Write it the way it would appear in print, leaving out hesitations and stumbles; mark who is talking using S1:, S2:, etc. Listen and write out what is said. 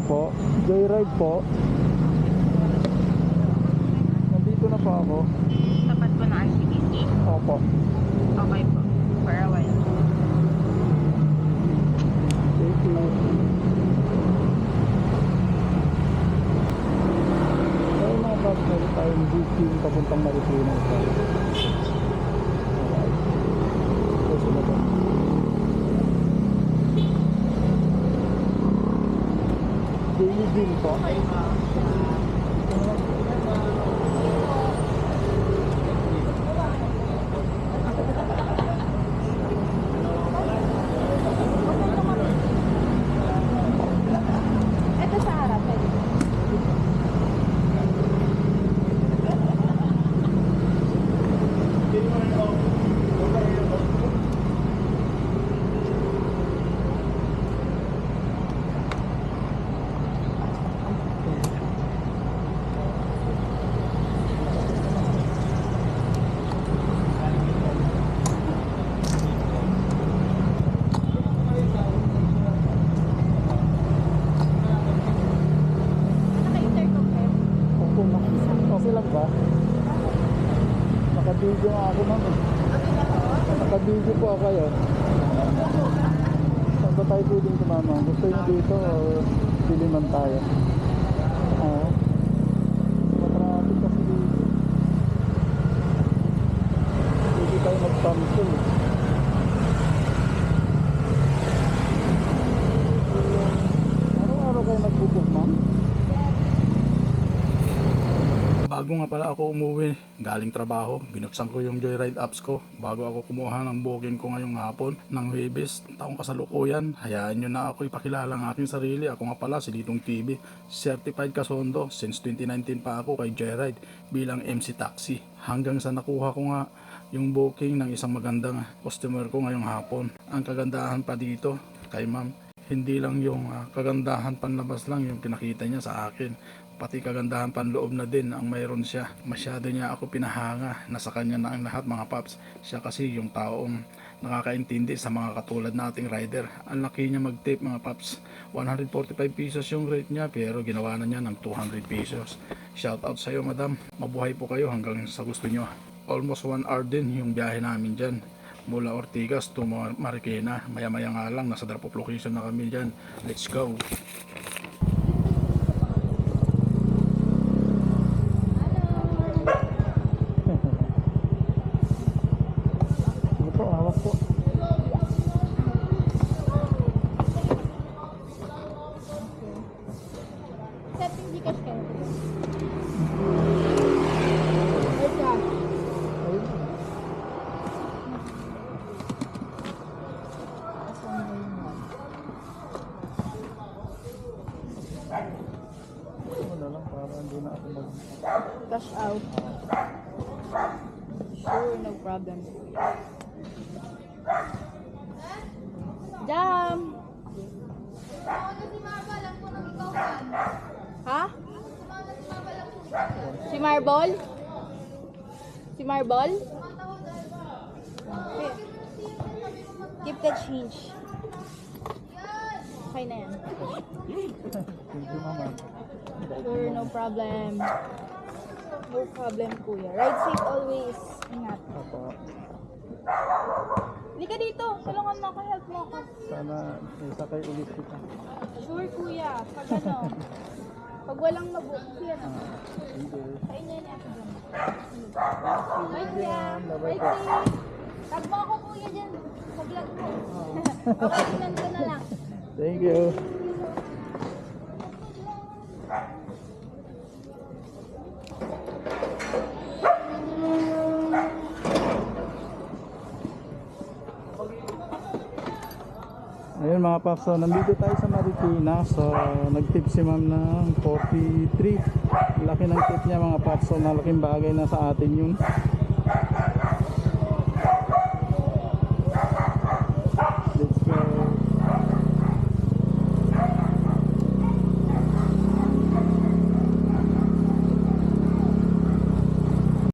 S1: po, Joyride po. Nandito na po ako.
S2: Tapat po ng RCBC.
S1: Opo.
S2: Okay po. For a while.
S1: Thank you. Ayun mga paps, meron tayong booking papuntang Marikina. Ito sila po. Daily din po.
S2: Ito sa harap. Pwede. Naka-intercom kayo?
S1: Opo, okay lang ba? Naka-video nga ako ma'am eh. Naka-video po ako kayo. Saan ba tayo pwedeng tumama? Gusto nyo dito o piliman tayo? Oo. Matraffic kasi dito. Pwede tayo mag-cancel eh. Araw-araw kayo nagbubog ma'am? Bago nga pala ako umuwi galing trabaho, binuksan ko yung Joyride apps ko bago ako kumuha ng booking ko ngayong hapon ng Huwebes, taong kasalukuyan. Hayaan nyo na ako ipakilala ang aking sarili. Ako nga pala si Litong TV, certified kasundo since 2019 pa ako kay Joyride bilang MC Taxi. Hanggang sa nakuha ko nga yung booking ng isang magandang customer ko ngayong hapon. Ang kagandahan pa dito kay ma'am, hindi lang yung kagandahan panlabas lang yung pinakita niya sa akin, pati kagandahan panloob na din ang mayroon siya. Masyado niya ako pinahanga, nasa kanya na ang lahat mga paps. Siya kasi yung taong nakakaintindi sa mga katulad nating rider. Ang laki niya mag-tip mga paps, 145 pesos yung rate niya pero ginawa na niya ng 200 pesos. Shout out sa iyo madam, mabuhay po kayo hanggang sa gusto nyo. Almost 1 hour din yung biyahe namin dyan mula Ortigas to Marikina. Maya maya nga lang nasa drop off location na kami dyan. Let's go. Hawak po.
S2: Setting Gcash kayo.
S1: Ano na lang para hindi na ako mag...
S2: Cash out. Sure, no problem. Jam! Ha? Si Marbol? Si Marbol? Okay. Keep the change. Okay na yan.
S1: Thank you mama.
S2: Sure, no problem. No problem, kuya. Ride safe always. Ingat.
S1: Opo.
S2: Hindi ka dito. Tulungan mo ako. Help mo ako.
S1: Sana isakay ulit kita.
S2: Sure, kuya. Pag ano, pag walang mabook, siya na.
S1: Thank you.
S2: Kain niya niya ako dyan.
S1: Bye
S2: Bye, kuya.
S1: Bye
S2: Ride
S1: po.
S2: safe. Tag mo ako, kuya, dyan. Sa vlog mo. Okay, tinan ko na lang.
S1: Thank you. Ayun mga paps, so nandito tayo sa Marikina. So nag-tip si ma'am ng 43. Laki ng tip niya mga paps, so malaking bagay na sa atin yun.